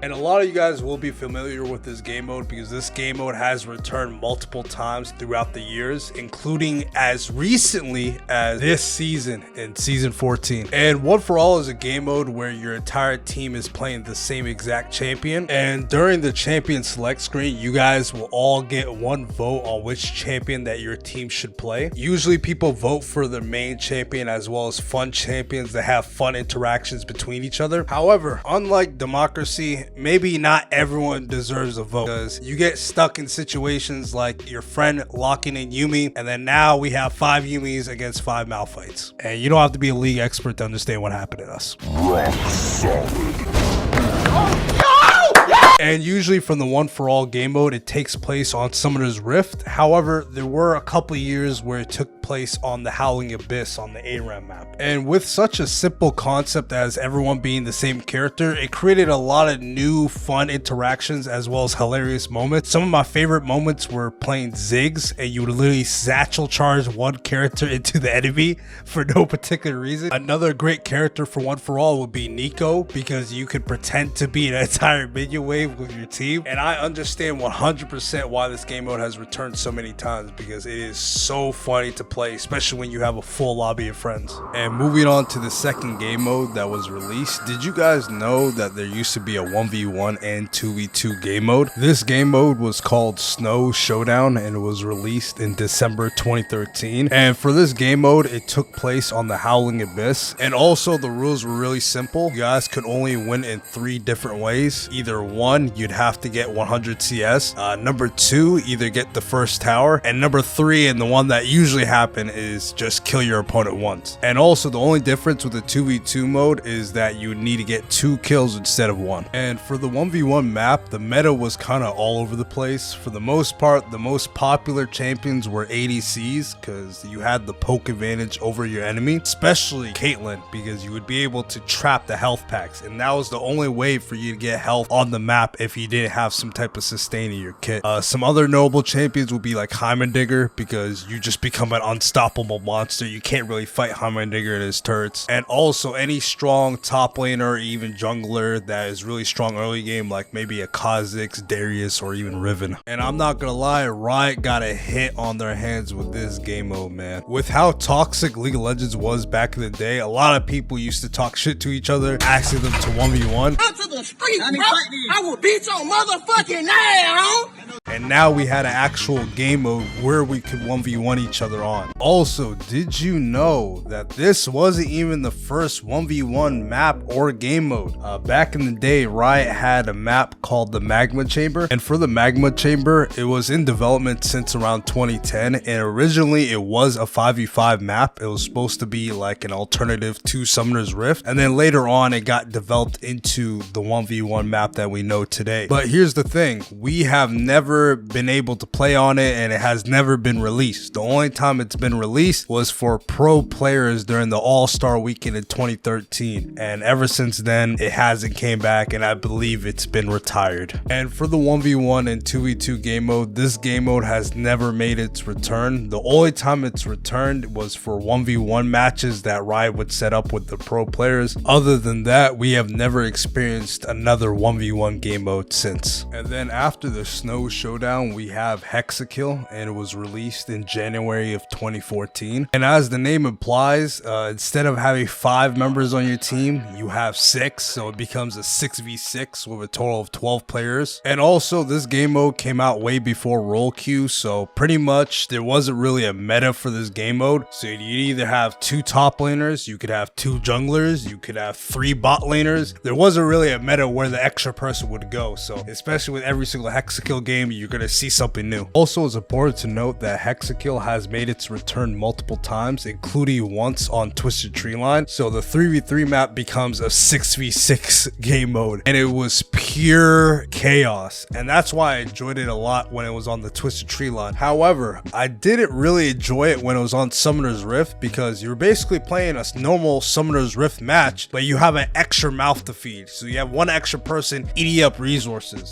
And a lot of you guys will be familiar with this game mode because this game mode has returned multiple times throughout the years, including as recently as this season in season 14. And One for All is a game mode where your entire team is playing the same exact champion. And during the champion select screen, you guys will all get one vote on which champion that your team should play. Usually people vote for the main champion as well as fun champions that have fun interactions between each other. However, unlike democracy, maybe not everyone deserves a vote because you get stuck in situations like your friend locking in Yumi, and then now we have 5 Yumis against 5 Malphites. And you don't have to be a league expert to understand what happened to us. Rock solid. And usually from the One for All game mode, it takes place on Summoner's Rift. However, there were a couple years where it took place on the Howling Abyss on the ARAM map. And with such a simple concept as everyone being the same character, it created a lot of new fun interactions as well as hilarious moments. Some of my favorite moments were playing Ziggs, and you would literally satchel charge one character into the enemy for no particular reason. Another great character for One for All would be Nico, because you could pretend to be an entire minion wave with your team. And I understand 100% why this game mode has returned so many times, because it is so funny to play, especially when you have a full lobby of friends. And moving on to the second game mode that was released, did you guys know that there used to be a 1v1 and 2v2 game mode? This game mode was called Snowdown Showdown and it was released in December 2013. And for this game mode, it took place on the Howling Abyss. And also the rules were really simple. You guys could only win in 3 different ways. Either 1, you'd have to get 100 CS. Number 2, either get the first tower. And number 3, and the one that usually happen, is just kill your opponent once. And also the only difference with the 2v2 mode is that you need to get 2 kills instead of 1. And for the 1v1 map, the meta was kind of all over the place. For the most part, the most popular champions were ADCs because you had the poke advantage over your enemy, especially Caitlyn, because you would be able to trap the health packs, and that was the only way for you to get health on the map if you didn't have some type of sustain in your kit. Some other notable champions would be like Heimendinger, because you just become an unstoppable monster. You can't really fight Heimendinger and his turrets. And also any strong top laner or even jungler that is really strong early game, like maybe a Kha'Zix, Darius, or even Riven. And I'm not gonna lie, Riot got a hit on their hands with this game mode, man. With how toxic League of Legends was back in the day, a lot of people used to talk shit to each other, asking them to 1v1. To the street, bro. I will beat your motherfucking ass. And now we had an actual game mode where we could 1v1 each other on. Also, did you know that this wasn't even the first 1v1 map or game mode? Back in the day, Riot had a map called the Magma Chamber. And for the Magma Chamber, it was in development since around 2010. And originally it was a 5v5 map. It was supposed to be like an alternative to Summoner's Rift. And then later on, it got developed into the 1v1 map that we know today. But here's the thing, we have never been able to play on it, and it has never been released. The only time it's been released was for pro players during the All-Star Weekend in 2013, and ever since then it hasn't came back, and I believe it's been retired. And for the 1v1 and 2v2 game mode, this game mode has never made its return. The only time it's returned was for 1v1 matches that Riot would set up with the pro players. Other than that, we have never experienced another 1v1 game mode since. And then after the Snow Showdown Showdown, we have Hexakill, and it was released in January of 2014. And as the name implies, instead of having 5 members on your team, you have 6, so it becomes a 6v6 with a total of 12 players. And also, this game mode came out way before roll queue, so pretty much there wasn't really a meta for this game mode. So you'd either have 2 top laners, you could have 2 junglers, you could have 3 bot laners. There wasn't really a meta where the extra person would go, so especially with every single Hexakill game, you're gonna see something new. Also, it's important to note that Hexakill has made its return multiple times, including once on Twisted Treeline. So the 3v3 map becomes a 6v6 game mode, and it was pure chaos, and that's why I enjoyed it a lot when it was on the Twisted Treeline. However, I didn't really enjoy it when it was on Summoner's Rift, because you're basically playing a normal Summoner's Rift match, but you have an extra mouth to feed, so you have one extra person eating up resources.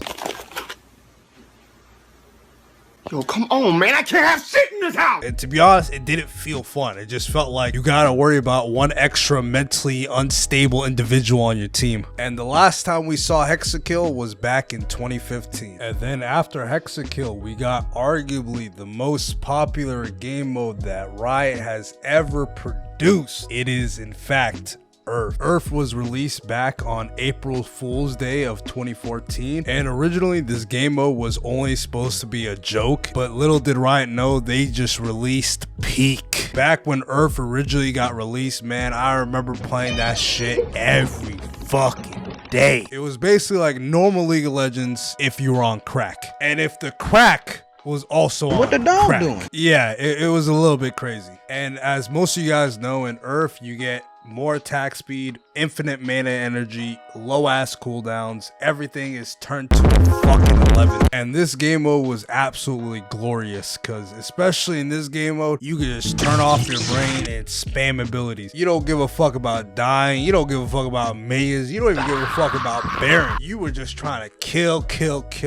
Yo, come on, man. I can't have shit in this house. And to be honest, it didn't feel fun. It just felt like you gotta worry about one extra mentally unstable individual on your team. And the last time we saw Hexakill was back in 2015. And then after Hexakill, we got arguably the most popular game mode that Riot has ever produced. It is, in fact, Earth. Earth was released back on April Fool's Day of 2014, and originally this game mode was only supposed to be a joke, but little did Riot know they just released Peak. Back when Earth originally got released, man, I remember playing that shit every fucking day. It was basically like normal League of Legends if you were on crack, and if the crack was also on what the dog crack. doing? Yeah, it was a little bit crazy. And as most of you guys know, in Earth you get more attack speed, infinite mana energy, low ass cooldowns, everything is turned to a fucking 11. And this game mode was absolutely glorious, because especially in this game mode, you can just turn off your brain and spam abilities. You don't give a fuck about dying, you don't give a fuck about mazes, you don't even give a fuck about Baron. You were just trying to kill.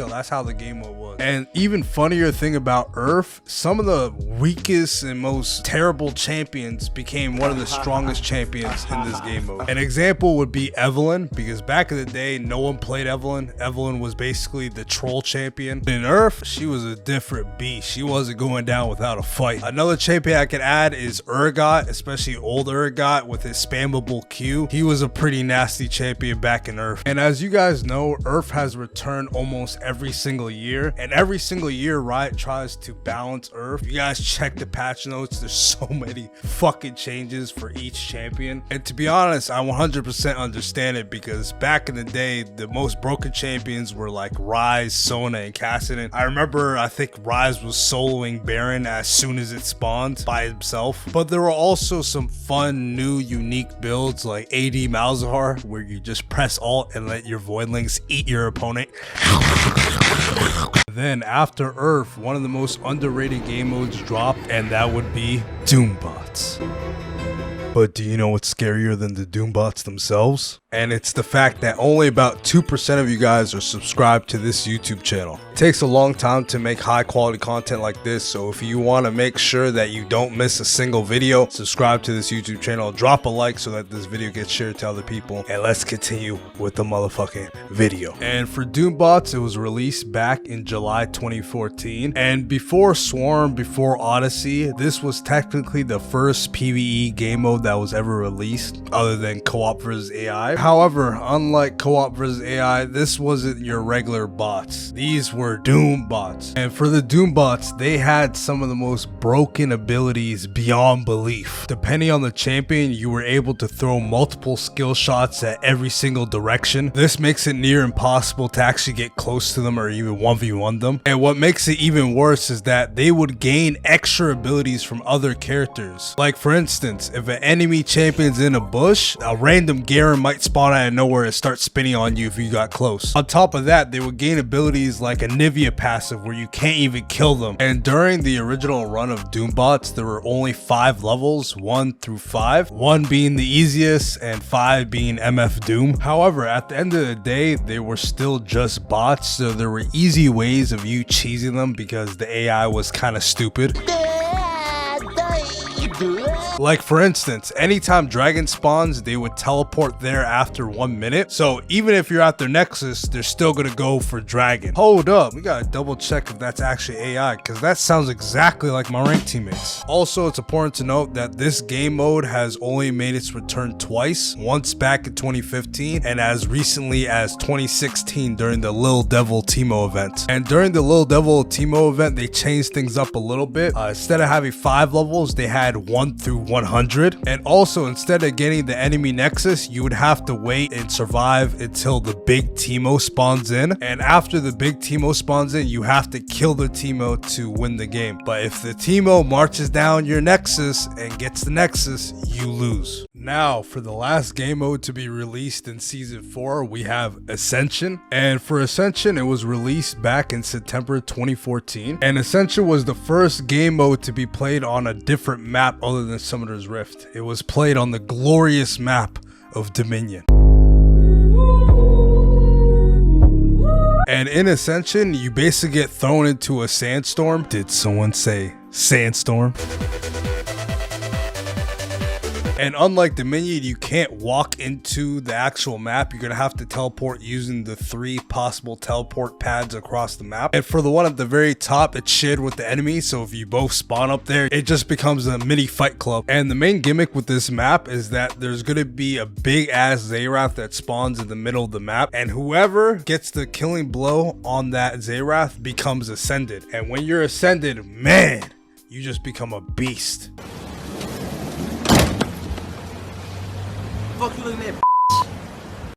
That's how the game mode was. And even funnier thing about Earth, some of the weakest and most terrible champions became one of the strongest champions in this game mode. An example would be Evelyn, because back in the day no one played Evelyn. Evelyn was basically the troll champion. In Earth, she was a different beast. She wasn't going down without a fight. Another champion I could add is Urgot, especially old Urgot with his spammable Q. He was a pretty nasty champion back in Earth. And as you guys know, Earth has returned almost every single year, and every single year Riot tries to balance Earth. You guys check the patch notes, there's so many fucking changes for each champion. And to be honest, I 100% understand it, because back in the day, the most broken champions were like Ryze, Sona, and Kassadin. I remember, I think Ryze was soloing Baron as soon as it spawned by himself. But there were also some fun, new, unique builds like AD Malzahar, where you just press Alt and let your Voidlings eat your opponent. Then after Earth, one of the most underrated game modes dropped, and that would be Doombots. But do you know what's scarier than the Doombots themselves? And it's the fact that only about 2% of you guys are subscribed to this YouTube channel. It takes a long time to make high quality content like this, so if you want to make sure that you don't miss a single video, subscribe to this YouTube channel, drop a like so that this video gets shared to other people, and let's continue with the motherfucking video. And for Doombots, it was released back in July 2014, and before Swarm, before Odyssey, this was technically the first PvE game mode that was ever released, other than co-op versus AI. However, unlike co-op versus AI, this wasn't your regular bots. These were Doombots. And for the Doombots, they had some of the most broken abilities beyond belief. Depending on the champion, you were able to throw multiple skill shots at every single direction. This makes it near impossible to actually get close to them or even 1v1 them. And what makes it even worse is that they would gain extra abilities from other characters. Like for instance, if an enemy champion's in a bush, a random Garen might spawn out of nowhere and start spinning on you if you got close. On top of that, they would gain abilities like a Nivea passive where you can't even kill them. And during the original run of Doombots, there were only 5 levels, 1 through 5, 1 being the easiest and 5 being MF Doom. However, at the end of the day, they were still just bots, so there were easy ways of you cheesing them because the AI was kind of stupid. Like for instance, anytime dragon spawns, they would teleport there after 1 minute. So even if you're at their nexus, they're still gonna go for dragon. Hold up, we gotta double check if that's actually AI, because that sounds exactly like my ranked teammates. Also, it's important to note that this game mode has only made its return twice, once back in 2015 and as recently as 2016 during the Lil Devil Teemo event. And during the Lil Devil Teemo event, they changed things up a little bit. Instead of having 5 levels, they had 1 through 100. And also, instead of getting the enemy nexus, you would have to wait and survive until the big Teemo spawns in. And after the big Teemo spawns in, you have to kill the Teemo to win the game. But if the Teemo marches down your nexus and gets the nexus, you lose. Now, for the last game mode to be released in Season 4, we have Ascension. And for Ascension, it was released back in September 2014. And Ascension was the first game mode to be played on a different map other than Summoner's Rift. It was played on the glorious map of Dominion. And in Ascension, you basically get thrown into a sandstorm. Did someone say sandstorm? And unlike Dominion, you can't walk into the actual map. You're gonna have to teleport using the 3 possible teleport pads across the map. And for the one at the very top, it's shared with the enemy. So if you both spawn up there, it just becomes a mini fight club. And the main gimmick with this map is that there's gonna be a big ass ZZRot that spawns in the middle of the map. And whoever gets the killing blow on that ZZRot becomes ascended. And when you're ascended, man, you just become a beast. Fuck you looking at?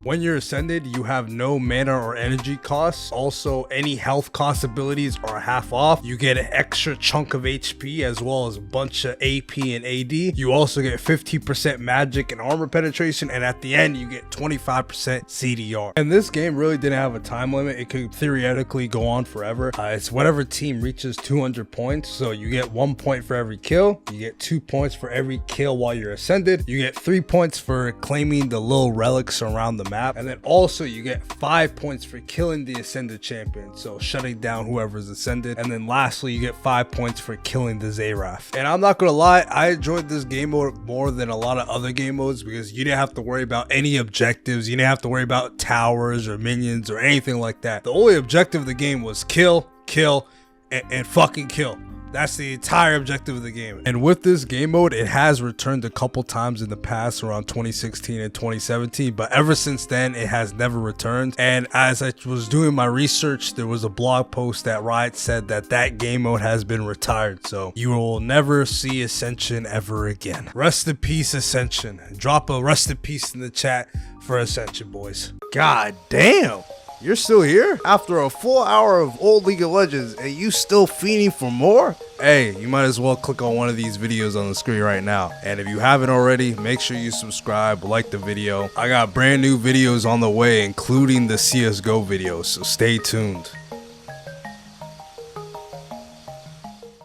When you're ascended, you have no mana or energy costs. Also, any health cost abilities are half off. You get an extra chunk of HP as well as a bunch of AP and AD. You also get 50% magic and armor penetration, and at the end you get 25% CDR. And this game really didn't have a time limit. It could theoretically go on forever. It's whatever team reaches 200 points. So you get 1 point for every kill. You get 2 points for every kill while you're ascended. You get 3 points for claiming the little relics around the map, and then also you get 5 points for killing the ascended champion, so shutting down whoever's ascended. And then lastly, you get 5 points for killing the ZZRot. And I'm not gonna lie, I enjoyed this game mode more than a lot of other game modes because you didn't have to worry about any objectives. You didn't have to worry about towers or minions or anything like that. The only objective of the game was kill, and fucking kill. That's the entire objective of the game. And with this game mode, it has returned a couple times in the past, around 2016 and 2017, but ever since then, it has never returned. And as I was doing my research, there was a blog post that Riot said that that game mode has been retired. So you will never see Ascension ever again. Rest in peace, Ascension. Drop a rest in peace in the chat for Ascension, boys. God damn. You're still here? After a full hour of old League of Legends and you still fiending for more? Hey, you might as well click on one of these videos on the screen right now. And if you haven't already, make sure you subscribe, like the video. I got brand new videos on the way, including the CSGO videos, so stay tuned.